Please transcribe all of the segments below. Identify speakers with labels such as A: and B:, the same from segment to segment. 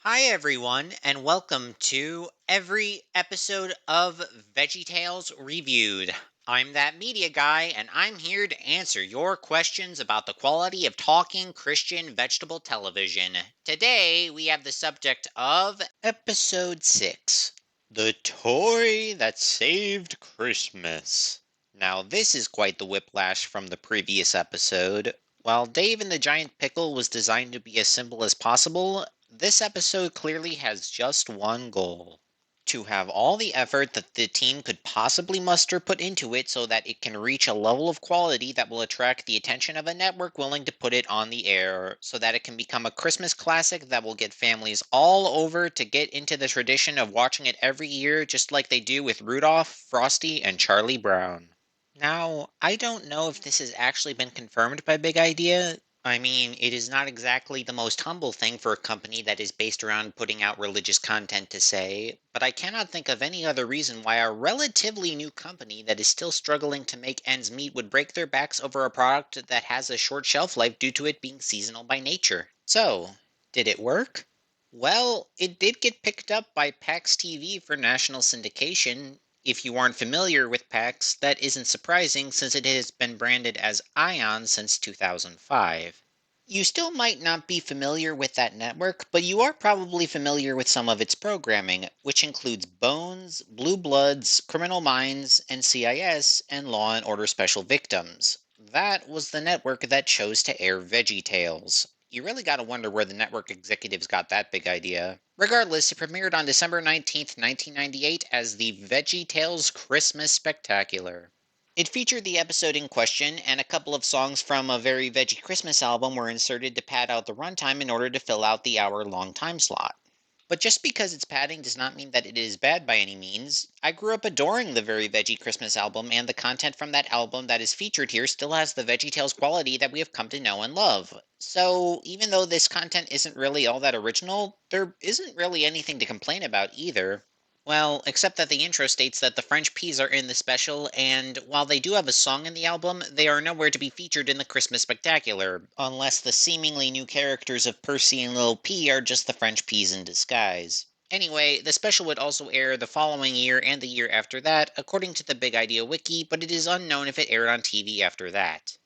A: Hi, everyone, and welcome to every episode of VeggieTales Reviewed. I'm that media guy, and I'm here to answer your questions about the quality of talking Christian vegetable television. Today, we have the subject of Episode 6, The Toy That Saved Christmas. Now, this is quite the whiplash from the previous episode. While Dave and the Giant Pickle was designed to be as simple as possible, this episode clearly has just one goal: to have all the effort that the team could possibly muster put into it so that it can reach a level of quality that will attract the attention of a network willing to put it on the air, so that it can become a Christmas classic that will get families all over to get into the tradition of watching it every year, just like they do with Rudolph, Frosty, and Charlie Brown. Now, I don't know if this has actually been confirmed by Big Idea. I mean, it is not exactly the most humble thing for a company that is based around putting out religious content to say, but I cannot think of any other reason why a relatively new company that is still struggling to make ends meet would break their backs over a product that has a short shelf life due to it being seasonal by nature. So, did it work? Well, it did get picked up by PAX TV for national syndication. If you aren't familiar with PAX, that isn't surprising since it has been branded as ION since 2005. You still might not be familiar with that network, but you are probably familiar with some of its programming, which includes Bones, Blue Bloods, Criminal Minds, NCIS, and Law and Order Special Victims. That was the network that chose to air VeggieTales. You really gotta wonder where the network executives got that big idea. Regardless, it premiered on December 19th, 1998 as the VeggieTales Christmas Spectacular. It featured the episode in question, and a couple of songs from a Very Veggie Christmas album were inserted to pad out the runtime in order to fill out the hour-long time slot. But just because it's padding does not mean that it is bad by any means. I grew up adoring the Very Veggie Christmas album, and the content from that album that is featured here still has the VeggieTales quality that we have come to know and love. So, even though this content isn't really all that original, there isn't really anything to complain about either. Well, except that the intro states that the French peas are in the special, and while they do have a song in the album, they are nowhere to be featured in the Christmas Spectacular, unless the seemingly new characters of Percy and Little P are just the French peas in disguise. Anyway, the special would also air the following year and the year after that, according to the Big Idea Wiki, but it is unknown if it aired on TV after that.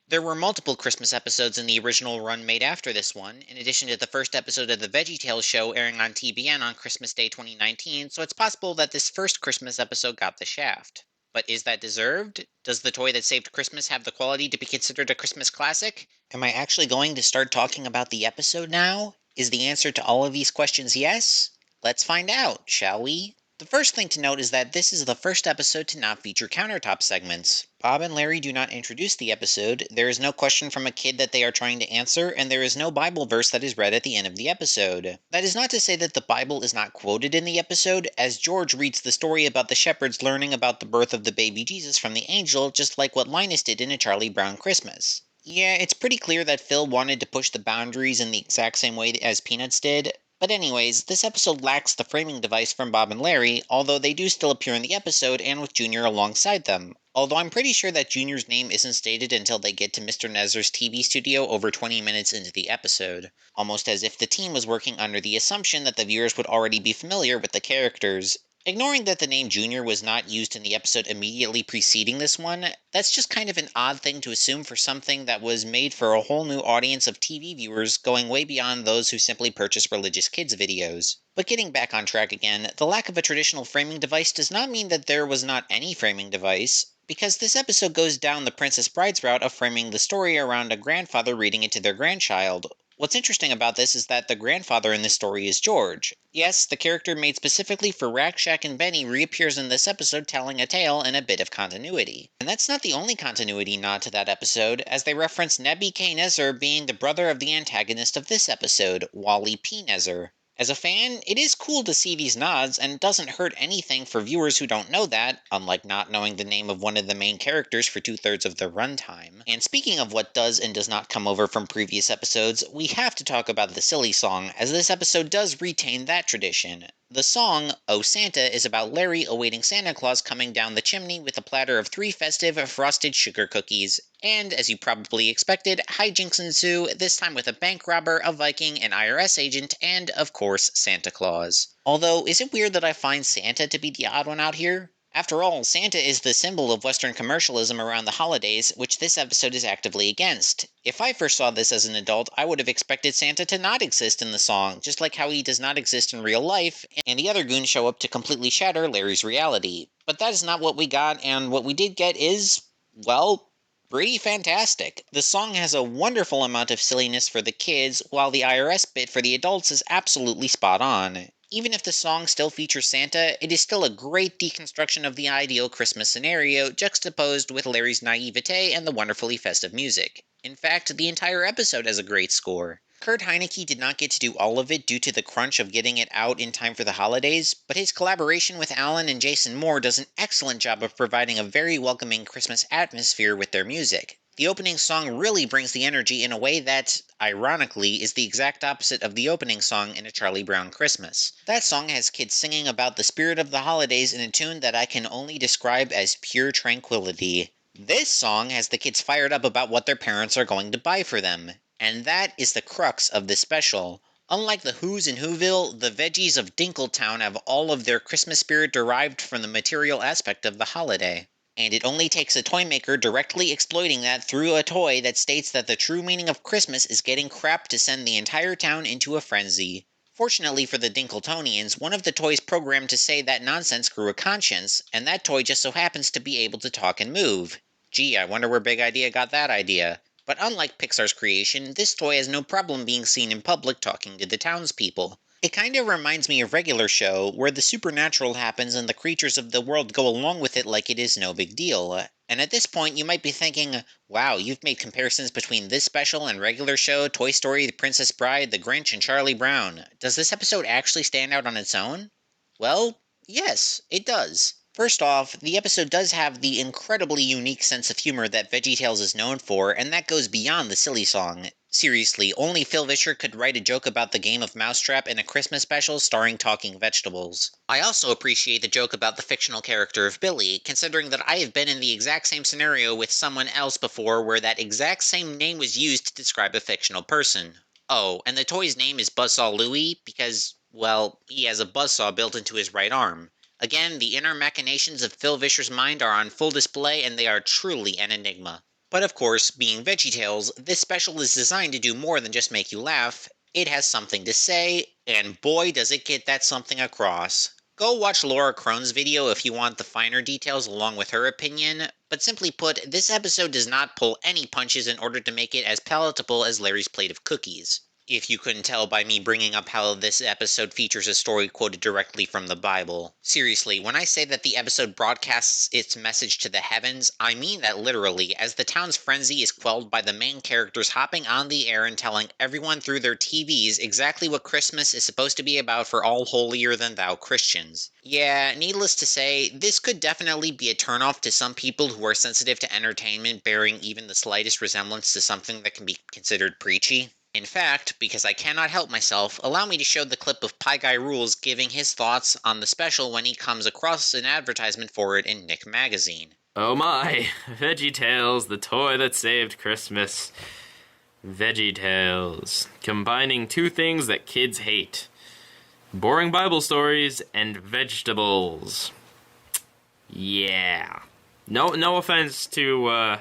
A: There were multiple Christmas episodes in the original run made after this one, in addition to the first episode of the VeggieTales show airing on TBN on Christmas Day 2019, so it's possible that this first Christmas episode got the shaft. But is that deserved? Does The Toy That Saved Christmas have the quality to be considered a Christmas classic? Am I actually going to start talking about the episode now? Is the answer to all of these questions yes? Let's find out, shall we? The first thing to note is that this is the first episode to not feature countertop segments. Bob and Larry do not introduce the episode, there is no question from a kid that they are trying to answer, and there is no Bible verse that is read at the end of the episode. That is not to say that the Bible is not quoted in the episode, as George reads the story about the shepherds learning about the birth of the baby Jesus from the angel, just like what Linus did in A Charlie Brown Christmas. Yeah, it's pretty clear that Phil wanted to push the boundaries in the exact same way as Peanuts did. But anyways, this episode lacks the framing device from Bob and Larry, although they do still appear in the episode and with Junior alongside them. Although I'm pretty sure that Junior's name isn't stated until they get to Mr. Nezer's TV studio over 20 minutes into the episode, almost as if the team was working under the assumption that the viewers would already be familiar with the characters. Ignoring that the name Junior was not used in the episode immediately preceding this one, that's just kind of an odd thing to assume for something that was made for a whole new audience of TV viewers going way beyond those who simply purchase religious kids videos. But getting back on track again, the lack of a traditional framing device does not mean that there was not any framing device, because this episode goes down the Princess Bride's route of framing the story around a grandfather reading it to their grandchild. What's interesting about this is that the grandfather in this story is George. Yes, the character made specifically for Rack, Shack, and Benny reappears in this episode telling a tale and a bit of continuity. And that's not the only continuity nod to that episode, as they reference Nebi K. Nezer being the brother of the antagonist of this episode, Wally P. Nezer. As a fan, it is cool to see these nods, and it doesn't hurt anything for viewers who don't know that, unlike not knowing the name of one of the main characters for two-thirds of the runtime. And speaking of what does and does not come over from previous episodes, we have to talk about the silly song, as this episode does retain that tradition. The song, Oh Santa, is about Larry awaiting Santa Claus coming down the chimney with a platter of 3 festive frosted sugar cookies. And, as you probably expected, hijinks ensue, this time with a bank robber, a Viking, an IRS agent, and, of course, Santa Claus. Although, is it weird that I find Santa to be the odd one out here? After all, Santa is the symbol of Western commercialism around the holidays, which this episode is actively against. If I first saw this as an adult, I would have expected Santa to not exist in the song, just like how he does not exist in real life, and the other goons show up to completely shatter Larry's reality. But that is not what we got, and what we did get is, well, pretty fantastic. The song has a wonderful amount of silliness for the kids, while the IRS bit for the adults is absolutely spot on. Even if the song still features Santa, it is still a great deconstruction of the ideal Christmas scenario, juxtaposed with Larry's naivete and the wonderfully festive music. In fact, the entire episode has a great score. Kurt Heineke did not get to do all of it due to the crunch of getting it out in time for the holidays, but his collaboration with Alan and Jason Moore does an excellent job of providing a very welcoming Christmas atmosphere with their music. The opening song really brings the energy in a way that, ironically, is the exact opposite of the opening song in A Charlie Brown Christmas. That song has kids singing about the spirit of the holidays in a tune that I can only describe as pure tranquility. This song has the kids fired up about what their parents are going to buy for them. And that is the crux of this special. Unlike the Who's in Whoville, the veggies of Dinkletown have all of their Christmas spirit derived from the material aspect of the holiday. And it only takes a toy maker directly exploiting that through a toy that states that the true meaning of Christmas is getting crap to send the entire town into a frenzy. Fortunately for the Dinkletonians, one of the toys programmed to say that nonsense grew a conscience, and that toy just so happens to be able to talk and move. Gee, I wonder where Big Idea got that idea. But unlike Pixar's creation, this toy has no problem being seen in public talking to the townspeople. It kinda reminds me of Regular Show, where the supernatural happens and the creatures of the world go along with it like it is no big deal. And at this point, you might be thinking, wow, you've made comparisons between this special and Regular Show, Toy Story, The Princess Bride, The Grinch, and Charlie Brown. Does this episode actually stand out on its own? Well, yes, it does. First off, the episode does have the incredibly unique sense of humor that VeggieTales is known for, and that goes beyond the silly song. Seriously, only Phil Vischer could write a joke about the game of Mousetrap in a Christmas special starring talking vegetables. I also appreciate the joke about the fictional character of Billy, considering that I have been in the exact same scenario with someone else before where that exact same name was used to describe a fictional person. Oh, and the toy's name is Buzzsaw Louie because, well, he has a buzzsaw built into his right arm. Again, the inner machinations of Phil Vischer's mind are on full display, and they are truly an enigma. But of course, being VeggieTales, this special is designed to do more than just make you laugh. It has something to say, and boy does it get that something across. Go watch Laura Crone's video if you want the finer details along with her opinion, but simply put, this episode does not pull any punches in order to make it as palatable as Larry's plate of cookies. If you couldn't tell by me bringing up how this episode features a story quoted directly from the Bible. Seriously, when I say that the episode broadcasts its message to the heavens, I mean that literally, as the town's frenzy is quelled by the main characters hopping on the air and telling everyone through their TVs exactly what Christmas is supposed to be about for all holier-than-thou Christians. Yeah, needless to say, this could definitely be a turnoff to some people who are sensitive to entertainment bearing even the slightest resemblance to something that can be considered preachy. In fact, because I cannot help myself, allow me to show the clip of Pie Guy Rules giving his thoughts on the special when he comes across an advertisement for it in Nick Magazine.
B: Oh my, VeggieTales, the toy that saved Christmas. VeggieTales, combining two things that kids hate. Boring Bible stories and vegetables. Yeah. No offense to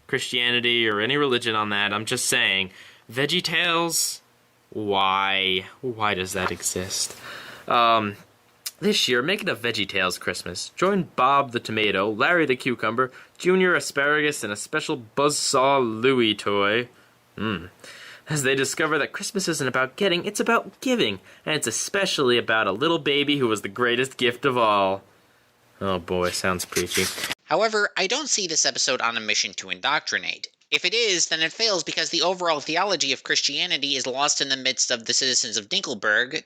B: Christianity or any religion on that, I'm just saying. VeggieTales? Why? Why does that exist? This year, make it a VeggieTales Christmas. Join Bob the Tomato, Larry the Cucumber, Junior Asparagus, and a special Buzzsaw Louie toy. As they discover that Christmas isn't about getting, it's about giving. And it's especially about a little baby who was the greatest gift of all. Oh boy, sounds preachy.
A: However, I don't see this episode on a mission to indoctrinate. If it is, then it fails because the overall theology of Christianity is lost in the midst of the citizens of Dinkletown,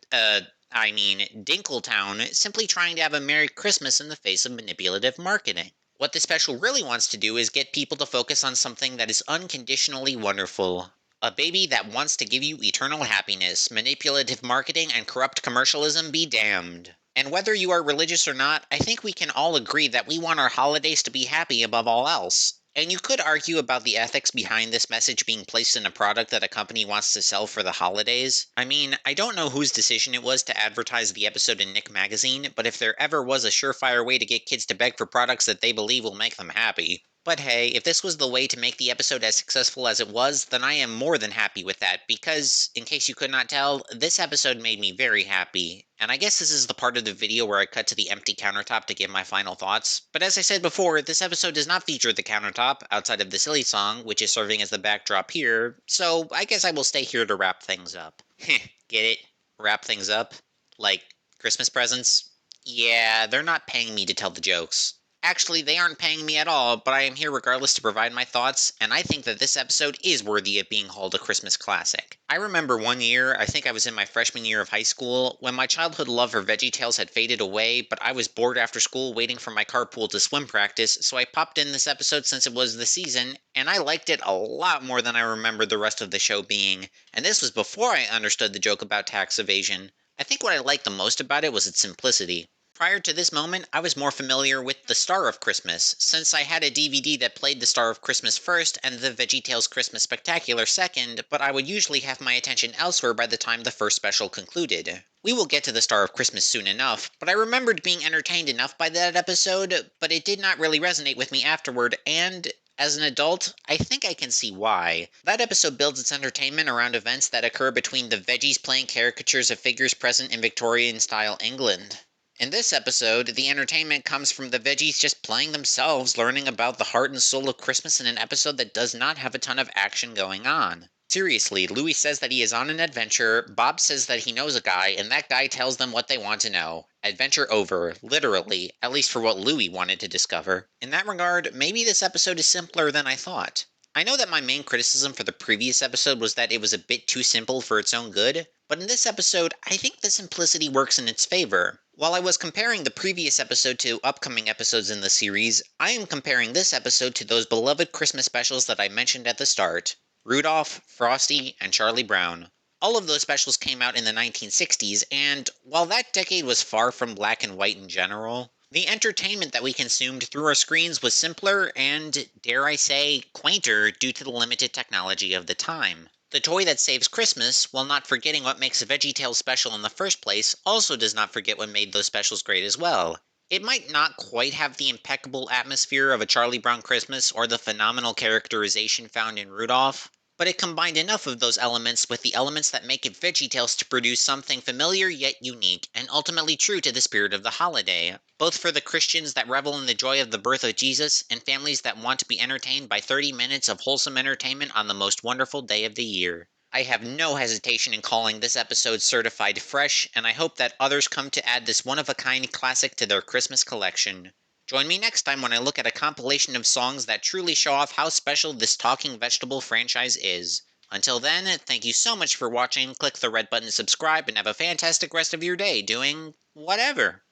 A: simply trying to have a Merry Christmas in the face of manipulative marketing. What this special really wants to do is get people to focus on something that is unconditionally wonderful. A baby that wants to give you eternal happiness, manipulative marketing, and corrupt commercialism be damned. And whether you are religious or not, I think we can all agree that we want our holidays to be happy above all else. And you could argue about the ethics behind this message being placed in a product that a company wants to sell for the holidays. I mean, I don't know whose decision it was to advertise the episode in Nick Magazine, but if there ever was a surefire way to get kids to beg for products that they believe will make them happy, but hey, if this was the way to make the episode as successful as it was, then I am more than happy with that, because, in case you could not tell, this episode made me very happy. And I guess this is the part of the video where I cut to the empty countertop to give my final thoughts. But as I said before, this episode does not feature the countertop, outside of the silly song, which is serving as the backdrop here, so I guess I will stay here to wrap things up. Heh, get it? Wrap things up? Like Christmas presents? Yeah, they're not paying me to tell the jokes. Actually, they aren't paying me at all, but I am here regardless to provide my thoughts, and I think that this episode is worthy of being called a Christmas classic. I remember one year, I think I was in my freshman year of high school, when my childhood love for VeggieTales had faded away, but I was bored after school waiting for my carpool to swim practice, so I popped in this episode since it was the season, and I liked it a lot more than I remember the rest of the show being. And this was before I understood the joke about tax evasion. I think what I liked the most about it was its simplicity. Prior to this moment, I was more familiar with The Star of Christmas, since I had a DVD that played The Star of Christmas first and the VeggieTales Christmas Spectacular second, but I would usually have my attention elsewhere by the time the first special concluded. We will get to The Star of Christmas soon enough, but I remembered being entertained enough by that episode, but it did not really resonate with me afterward, and as an adult, I think I can see why. That episode builds its entertainment around events that occur between the veggies playing caricatures of figures present in Victorian style England. In this episode, the entertainment comes from the veggies just playing themselves, learning about the heart and soul of Christmas in an episode that does not have a ton of action going on. Seriously, Louis says that he is on an adventure, Bob says that he knows a guy, and that guy tells them what they want to know. Adventure over, literally, at least for what Louis wanted to discover. In that regard, maybe this episode is simpler than I thought. I know that my main criticism for the previous episode was that it was a bit too simple for its own good, but in this episode, I think the simplicity works in its favor. While I was comparing the previous episode to upcoming episodes in the series, I am comparing this episode to those beloved Christmas specials that I mentioned at the start: Rudolph, Frosty, and Charlie Brown. All of those specials came out in the 1960s, and while that decade was far from black and white in general, the entertainment that we consumed through our screens was simpler and, dare I say, quainter due to the limited technology of the time. The toy that saves Christmas, while not forgetting what makes a VeggieTales special in the first place, also does not forget what made those specials great as well. It might not quite have the impeccable atmosphere of a Charlie Brown Christmas or the phenomenal characterization found in Rudolph, but it combined enough of those elements with the elements that make it VeggieTales to produce something familiar yet unique, and ultimately true to the spirit of the holiday, both for the Christians that revel in the joy of the birth of Jesus, and families that want to be entertained by 30 minutes of wholesome entertainment on the most wonderful day of the year. I have no hesitation in calling this episode certified fresh, and I hope that others come to add this one-of-a-kind classic to their Christmas collection. Join me next time when I look at a compilation of songs that truly show off how special this talking vegetable franchise is. Until then, thank you so much for watching, click the red button to subscribe, and have a fantastic rest of your day doing whatever.